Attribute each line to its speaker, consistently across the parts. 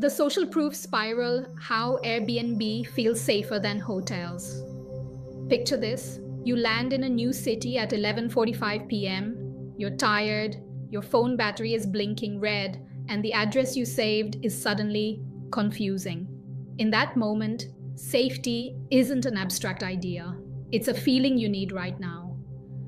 Speaker 1: The social proof spiral: how Airbnb feels safer than hotels. Picture this. You land in a new city at 11:45 p.m. You're tired, your phone battery is blinking red, and the address you saved is suddenly confusing. In that moment, safety isn't an abstract idea. It's a feeling you need right now.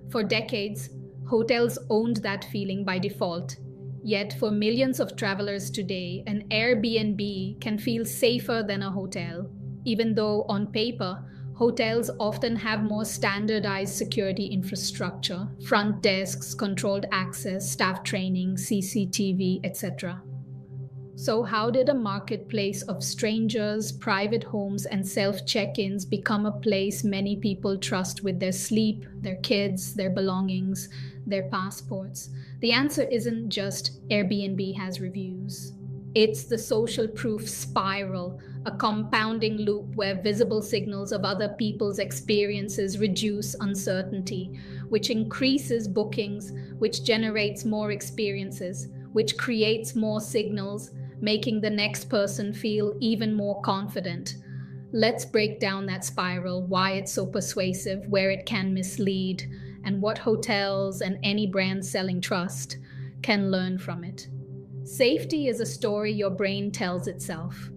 Speaker 1: For decades, hotels owned that feeling by default. Yet, for millions of travelers today, an Airbnb can feel safer than a hotel, even though on paper, hotels often have more standardized security infrastructure: front desks, controlled access, staff training, CCTV, etc. So, how did a marketplace of strangers, private homes, and self check ins become a place many people trust with their sleep, their kids, their belongings, their passports? The answer isn't just Airbnb has reviews. It's the social proof spiral, a compounding loop where visible signals of other people's experiences reduce uncertainty, which increases bookings, which generates more experiences, which creates more signals, making the next person feel even more confident. Let's break down that spiral, why it's so persuasive, where it can mislead, and what hotels and any brand selling trust can learn from it. Safety is a story your brain tells itself.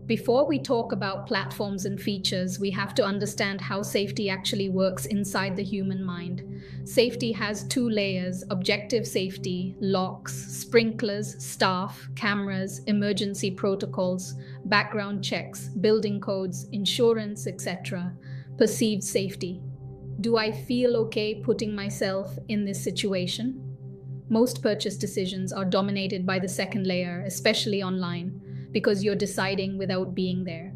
Speaker 1: Before we talk about platforms and features, we have to understand how safety actually works inside the human mind. Safety has two layers: objective safety, locks, sprinklers, staff, cameras, emergency protocols, background checks, building codes, insurance, etc. Perceived safety: do I feel okay putting myself in this situation? Most purchase decisions are dominated by the second layer, especially online, because you're deciding without being there.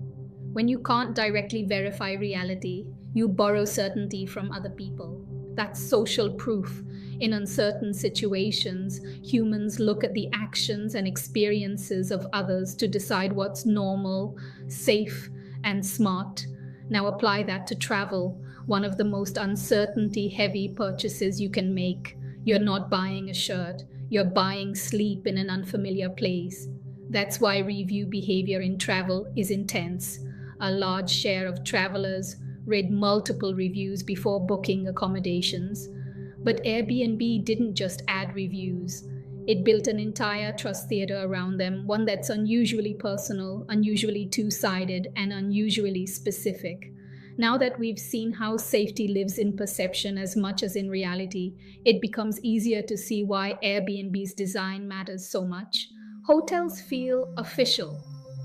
Speaker 1: When you can't directly verify reality, you borrow certainty from other people. That's social proof. In uncertain situations, humans look at the actions and experiences of others to decide what's normal, safe, and smart. Now apply that to travel, one of the most uncertainty-heavy purchases you can make. You're not buying a shirt, you're buying sleep in an unfamiliar place. That's why review behavior in travel is intense. A large share of travelers read multiple reviews before booking accommodations. But Airbnb didn't just add reviews. It built an entire trust theater around them, one that's unusually personal, unusually two-sided, and unusually specific. Now that we've seen how safety lives in perception as much as in reality, it becomes easier to see why Airbnb's design matters so much. Hotels feel official.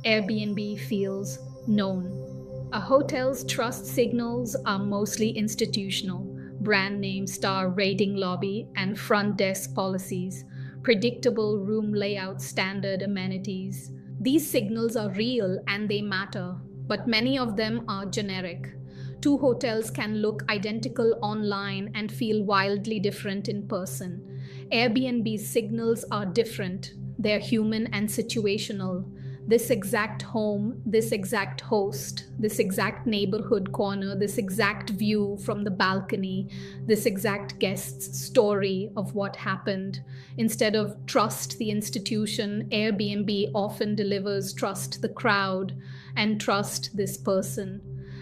Speaker 1: Airbnb feels known. A hotel's trust signals are mostly institutional: brand name, star rating lobby, and front desk policies, predictable room layout, standard amenities. These signals are real and they matter, but many of them are generic. Two hotels can look identical online and feel wildly different in person. Airbnb's signals are different. They're human and situational. This exact home, this exact host, this exact neighborhood corner, this exact view from the balcony, this exact guest's story of what happened. Instead of trust the institution, Airbnb often delivers trust the crowd and trust this person.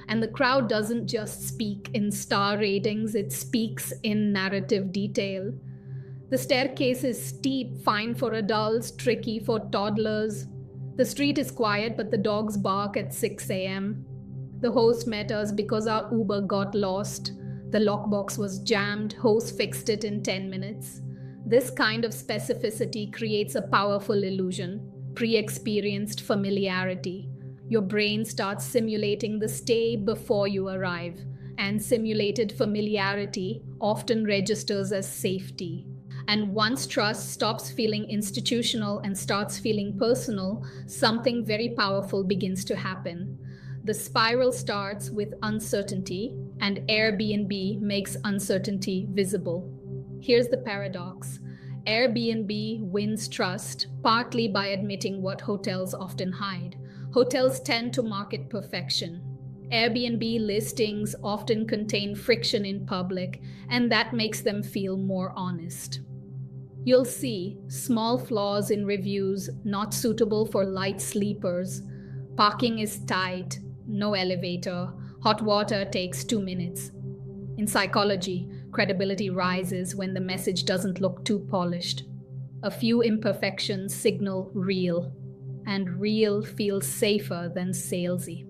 Speaker 1: And the crowd doesn't just speak in star ratings, it speaks in narrative detail. The staircase is steep, fine for adults, tricky for toddlers. The street is quiet, but the dogs bark at 6 a.m. The host met us because our Uber got lost. The lockbox was jammed, host fixed it in 10 minutes. This kind of specificity creates a powerful illusion: pre-experienced familiarity. Your brain starts simulating the stay before you arrive, and simulated familiarity often registers as safety. And once trust stops feeling institutional and starts feeling personal, something very powerful begins to happen. The spiral starts with uncertainty, and Airbnb makes uncertainty visible. Here's the paradox. Airbnb wins trust partly by admitting what hotels often hide. Hotels tend to market perfection. Airbnb listings often contain friction in public, and that makes them feel more honest. You'll see small flaws in reviews, not suitable for light sleepers. Parking is tight, no elevator, hot water takes 2 minutes. In psychology, credibility rises when the message doesn't look too polished. A few imperfections signal real, and real feels safer than salesy.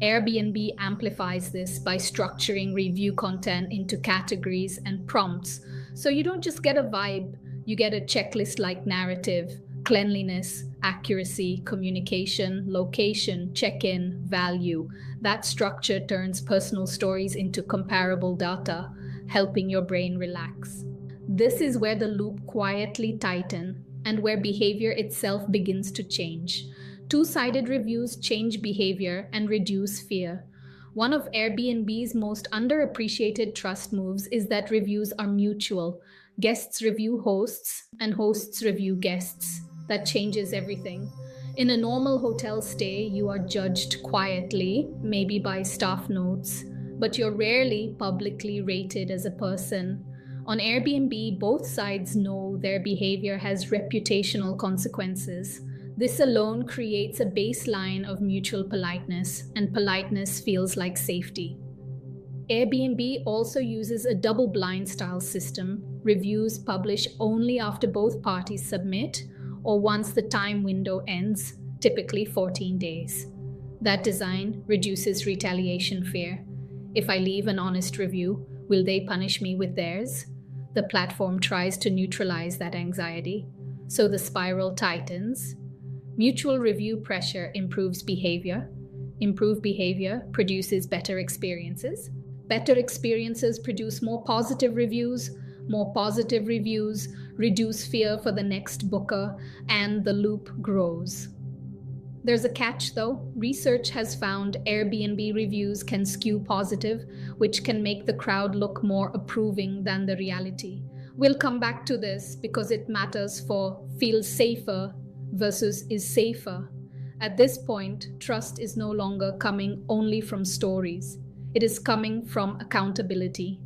Speaker 1: Airbnb amplifies this by structuring review content into categories and prompts, so you don't just get a vibe, you get a checklist like narrative, cleanliness, accuracy, communication, location, check in, value. That structure turns personal stories into comparable data, helping your brain relax. This is where the loop quietly tightens and where behavior itself begins to change. Two-sided reviews change behavior and reduce fear. One of Airbnb's most underappreciated trust moves is that reviews are mutual. Guests review hosts and hosts review guests. That changes everything. In a normal hotel stay, you are judged quietly, maybe by staff notes, but you're rarely publicly rated as a person. On Airbnb, both sides know their behavior has reputational consequences. This alone creates a baseline of mutual politeness, and politeness feels like safety. Airbnb also uses a double-blind style system. Reviews publish only after both parties submit or once the time window ends, typically 14 days. That design reduces retaliation fear. If I leave an honest review, will they punish me with theirs? The platform tries to neutralize that anxiety, so the spiral tightens. Mutual review pressure improves behavior. Improved behavior produces better experiences. Better experiences produce more positive reviews. More positive reviews reduce fear for the next booker, and the loop grows. There's a catch though. Research has found Airbnb reviews can skew positive, which can make the crowd look more approving than the reality. We'll come back to this because it matters for feels safer versus is safer. At this point, trust is no longer coming only from stories. It is coming from accountability.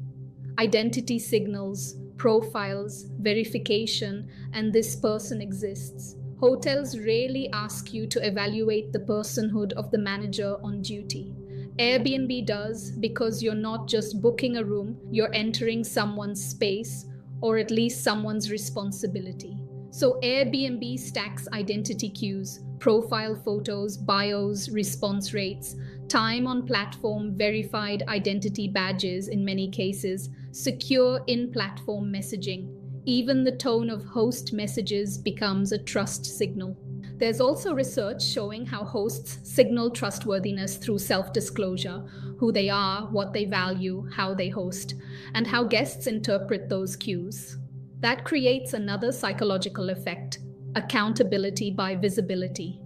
Speaker 1: Identity signals, profiles, verification, and this person exists. Hotels rarely ask you to evaluate the personhood of the manager on duty. Airbnb does, because you're not just booking a room, you're entering someone's space, or at least someone's responsibility. So Airbnb stacks identity cues, profile photos, bios, response rates, time on platform, verified identity badges in many cases, secure in-platform messaging. Even the tone of host messages becomes a trust signal. There's also research showing how hosts signal trustworthiness through self-disclosure, who they are, what they value, how they host, and how guests interpret those cues. That creates another psychological effect: accountability by visibility.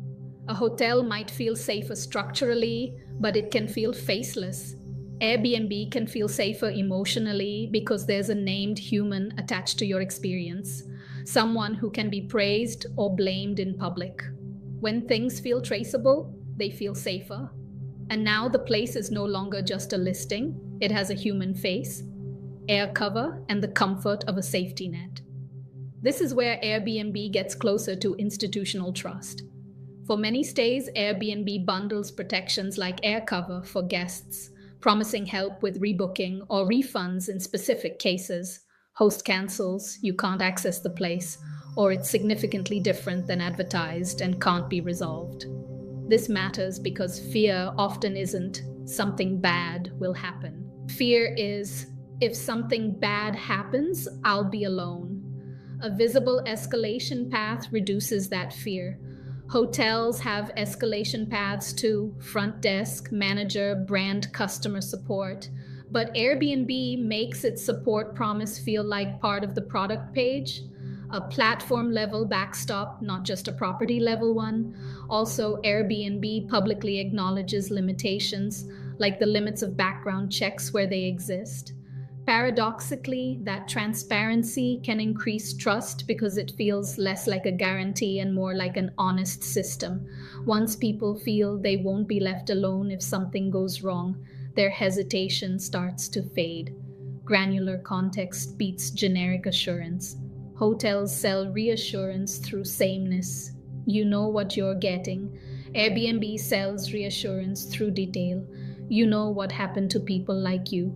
Speaker 1: A hotel might feel safer structurally, but it can feel faceless. Airbnb can feel safer emotionally because there's a named human attached to your experience, someone who can be praised or blamed in public. When things feel traceable, they feel safer. And now the place is no longer just a listing, it has a human face, air cover, and the comfort of a safety net. This is where Airbnb gets closer to institutional trust. For many stays, Airbnb bundles protections like air cover for guests, promising help with rebooking or refunds in specific cases. Host cancels, you can't access the place, or it's significantly different than advertised and can't be resolved. This matters because fear often isn't something bad will happen. Fear is, if something bad happens, I'll be alone. A visible escalation path reduces that fear. Hotels have escalation paths too: front desk, manager, brand, customer support. But Airbnb makes its support promise feel like part of the product page, a platform level backstop, not just a property level one. Also, Airbnb publicly acknowledges limitations, like the limits of background checks where they exist. Paradoxically, that transparency can increase trust because it feels less like a guarantee and more like an honest system. Once people feel they won't be left alone if something goes wrong, their hesitation starts to fade. Granular context beats generic assurance. Hotels sell reassurance through sameness. You know what you're getting. Airbnb sells reassurance through detail. You know what happened to people like you.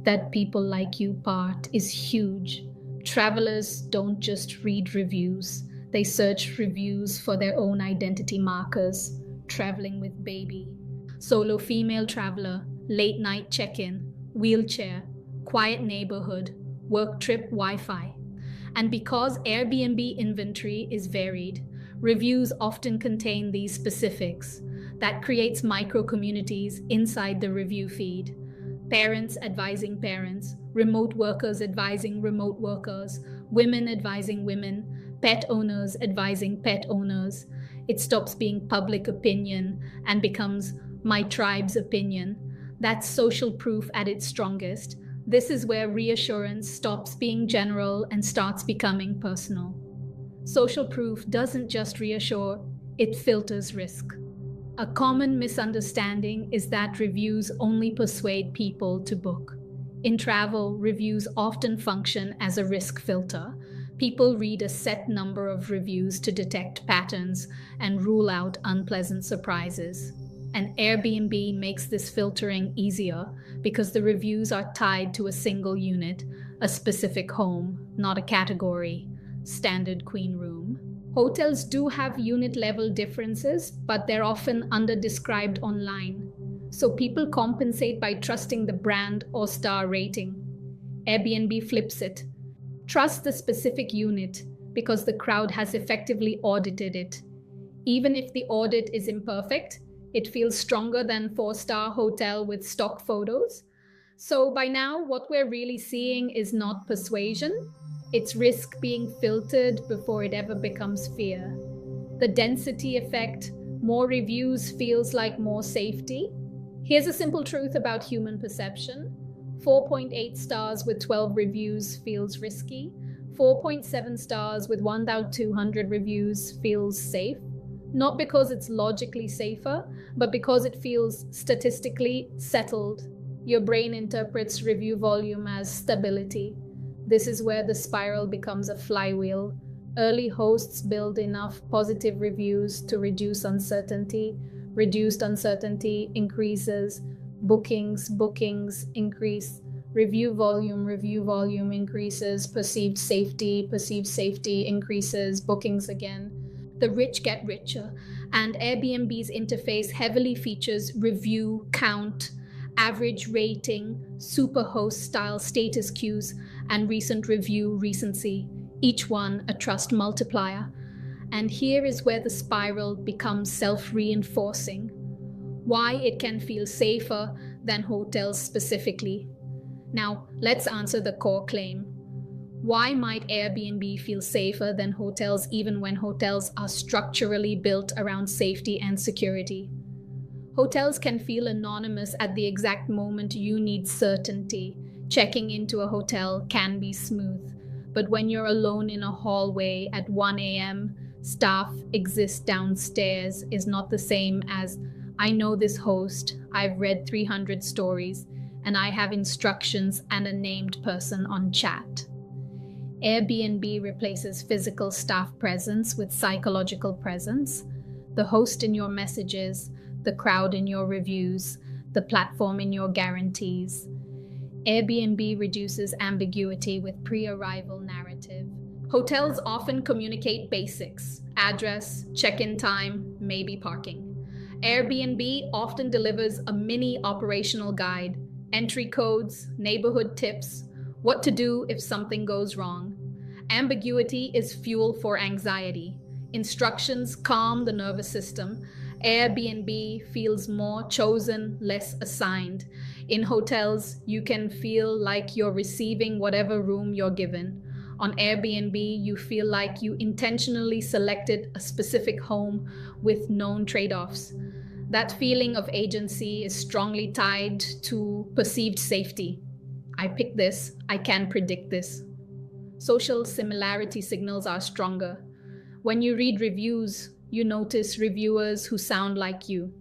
Speaker 1: That people like you part is huge. Travelers don't just read reviews, they search reviews for their own identity markers. Traveling with baby, solo female traveler, late night check in, wheelchair, quiet neighborhood, work trip Wi Fi. And because Airbnb inventory is varied, reviews often contain these specifics. That creates micro communities inside the review feed. Parents advising parents, remote workers advising remote workers, women advising women, pet owners advising pet owners. It stops being public opinion and becomes my tribe's opinion. That's social proof at its strongest. This is where reassurance stops being general and starts becoming personal. Social proof doesn't just reassure, it filters risk. A common misunderstanding is that reviews only persuade people to book. In travel, reviews often function as a risk filter. People read a set number of reviews to detect patterns and rule out unpleasant surprises. And Airbnb makes this filtering easier because the reviews are tied to a single unit, a specific home, not a category. Standard queen room. Hotels do have unit-level differences, but they're often under-described online. So people compensate by trusting the brand or star rating. Airbnb flips it. Trust the specific unit because the crowd has effectively audited it. Even if the audit is imperfect, it feels stronger than 4-star hotel with stock photos. So by now, what we're really seeing is not persuasion. It's risk being filtered before it ever becomes fear. The density effect, more reviews feels like more safety. Here's a simple truth about human perception. 4.8 stars with 12 reviews feels risky. 4.7 stars with 1,200 reviews feels safe. Not because it's logically safer, but because it feels statistically settled. Your brain interprets review volume as stability. This is where the spiral becomes a flywheel. Early hosts build enough positive reviews to reduce uncertainty. Reduced uncertainty increases. Bookings increase. Review volume increases. Perceived safety increases. Bookings again. The rich get richer, and Airbnb's interface heavily features review count, average rating, superhost style status cues, and recent review recency, each one a trust multiplier. And here is where the spiral becomes self-reinforcing. Why it can feel safer than hotels specifically. Now, let's answer the core claim. Why might Airbnb feel safer than hotels even when hotels are structurally built around safety and security? Hotels can feel anonymous at the exact moment you need certainty. Checking into a hotel can be smooth, but when you're alone in a hallway at 1 a.m., staff exists downstairs is not the same as I know this host, I've read 300 stories, and I have instructions and a named person on chat. Airbnb replaces physical staff presence with psychological presence. The host in your messages, the crowd in your reviews, the platform in your guarantees. Airbnb reduces ambiguity with pre-arrival narrative. Hotels often communicate basics: address, check-in time, maybe parking. Airbnb often delivers a mini operational guide, entry codes, neighborhood tips, what to do if something goes wrong. Ambiguity is fuel for anxiety. Instructions calm the nervous system. Airbnb feels more chosen, less assigned. In hotels, you can feel like you're receiving whatever room you're given. On Airbnb, you feel like you intentionally selected a specific home with known trade-offs. That feeling of agency is strongly tied to perceived safety. I picked this, I can predict this. Social similarity signals are stronger. When you read reviews, you notice reviewers who sound like you.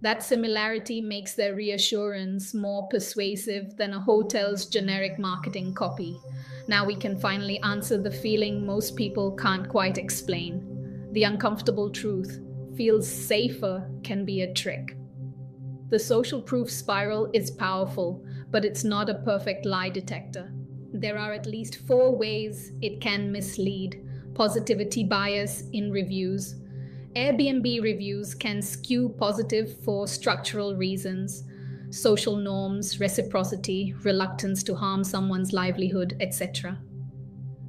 Speaker 1: That similarity makes their reassurance more persuasive than a hotel's generic marketing copy. Now we can finally answer the feeling most people can't quite explain. The uncomfortable truth: feels safer can be a trick. The social proof spiral is powerful, but it's not a perfect lie detector. There are at least 4 ways it can mislead. Positivity bias in reviews. Airbnb reviews can skew positive for structural reasons: social norms, reciprocity, reluctance to harm someone's livelihood, etc.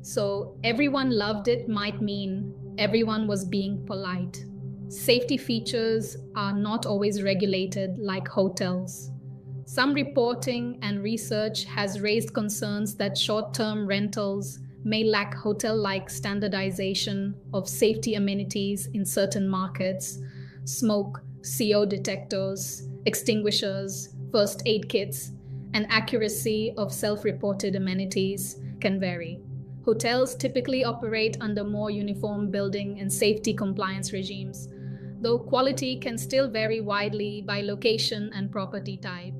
Speaker 1: So, everyone loved it might mean everyone was being polite. Safety features are not always regulated like hotels. Some reporting and research has raised concerns that short-term rentals may lack hotel-like standardization of safety amenities in certain markets. Smoke, CO detectors, extinguishers, first aid kits, and accuracy of self-reported amenities can vary. Hotels typically operate under more uniform building and safety compliance regimes, though quality can still vary widely by location and property type.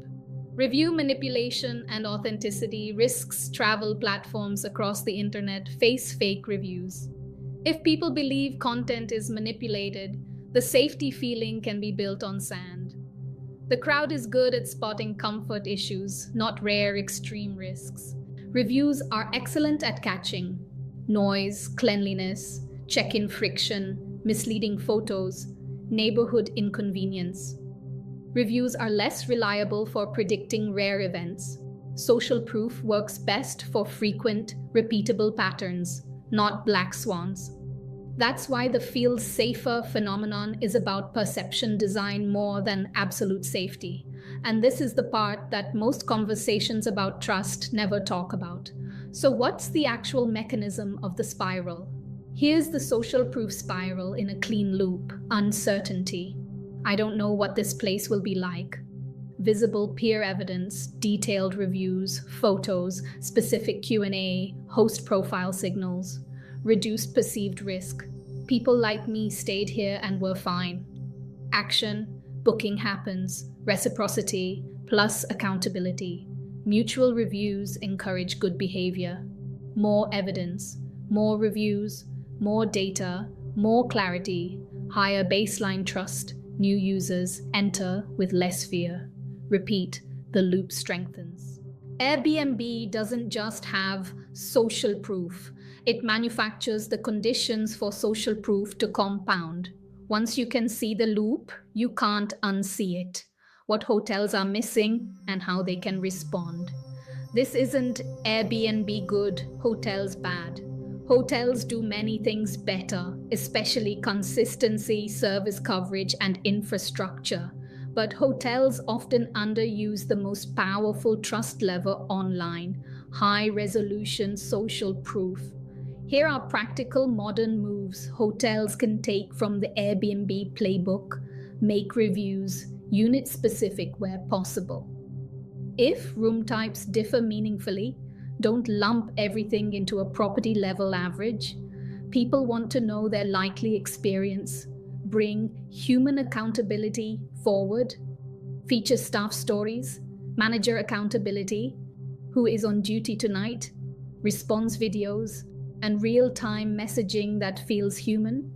Speaker 1: Review manipulation and authenticity risks. Travel platforms across the internet face fake reviews. If people believe content is manipulated, the safety feeling can be built on sand. The crowd is good at spotting comfort issues, not rare extreme risks. Reviews are excellent at catching noise, cleanliness, check-in friction, misleading photos, neighborhood inconvenience. Reviews are less reliable for predicting rare events. Social proof works best for frequent, repeatable patterns, not black swans. That's why the feels safer phenomenon is about perception design more than absolute safety. And this is the part that most conversations about trust never talk about. So what's the actual mechanism of the spiral? Here's the social proof spiral in a clean loop: uncertainty. I don't know what this place will be like. Visible peer evidence, detailed reviews, photos, specific Q&A, host profile signals. Reduced perceived risk. People like me stayed here and were fine. Action, booking happens, reciprocity, plus accountability. Mutual reviews encourage good behavior. More evidence, more reviews, more data, more clarity, higher baseline trust. New users enter with less fear. Repeat, the loop strengthens. Airbnb doesn't just have social proof. It manufactures the conditions for social proof to compound. Once you can see the loop, you can't unsee it. What hotels are missing and how they can respond. This isn't Airbnb good, hotels bad. Hotels do many things better, especially consistency, service coverage, and infrastructure. But hotels often underuse the most powerful trust lever online: high-resolution social proof. Here are practical modern moves hotels can take from the Airbnb playbook. Make reviews unit-specific where possible. If room types differ meaningfully, don't lump everything into a property-level average. People want to know their likely experience. Bring human accountability forward. Feature staff stories, manager accountability, who is on duty tonight, response videos, and real-time messaging that feels human.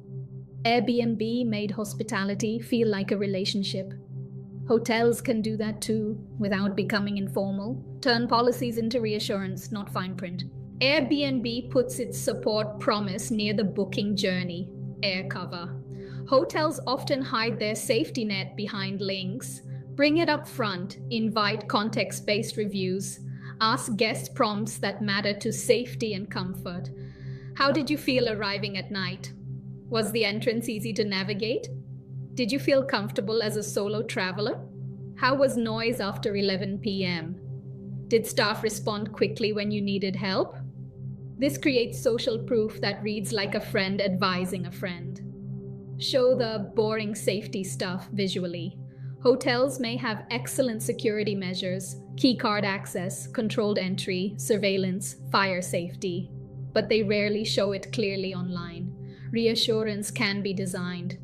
Speaker 1: Airbnb made hospitality feel like a relationship. Hotels can do that too, without becoming informal. Turn policies into reassurance, not fine print. Airbnb puts its support promise near the booking journey: air cover. Hotels often hide their safety net behind links. Bring it up front, invite context-based reviews, ask guest prompts that matter to safety and comfort. How did you feel arriving at night? Was the entrance easy to navigate? Did you feel comfortable as a solo traveler? How was noise after 11 p.m.? Did staff respond quickly when you needed help? This creates social proof that reads like a friend advising a friend. Show the boring safety stuff visually. Hotels may have excellent security measures: keycard access, controlled entry, surveillance, fire safety, but they rarely show it clearly online. Reassurance can be designed.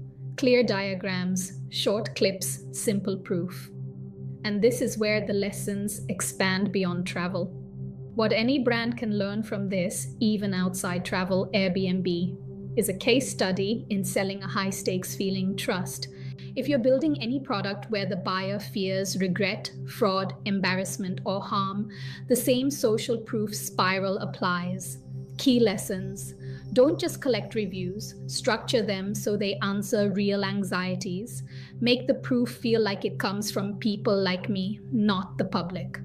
Speaker 1: Clear diagrams, short clips, simple proof. And this is where the lessons expand beyond travel. What any brand can learn from this, even outside travel, Airbnb, is a case study in selling a high-stakes feeling trust. If you're building any product where the buyer fears regret, fraud, embarrassment, or harm, the same social proof spiral applies. Key lessons. Don't just collect reviews, structure them so they answer real anxieties. Make the proof feel like it comes from people like me, not the public.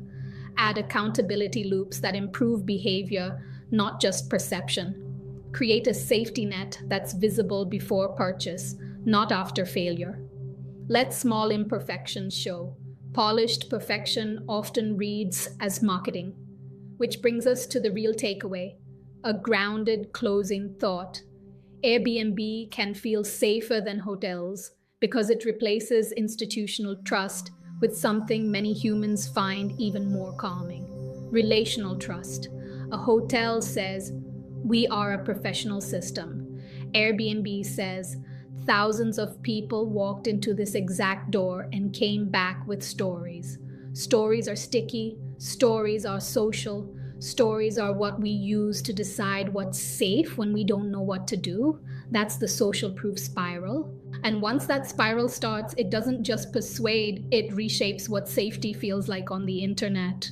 Speaker 1: Add accountability loops that improve behavior, not just perception. Create a safety net that's visible before purchase, not after failure. Let small imperfections show. Polished perfection often reads as marketing. Which brings us to the real takeaway, a grounded closing thought. Airbnb can feel safer than hotels because it replaces institutional trust with something many humans find even more calming: relational trust. A hotel says, "We are a professional system." Airbnb says, "Thousands of people walked into this exact door and came back with stories." Stories are sticky, stories are social, stories are what we use to decide what's safe when we don't know what to do. That's the social proof spiral. And once that spiral starts, it doesn't just persuade, it reshapes what safety feels like on the internet.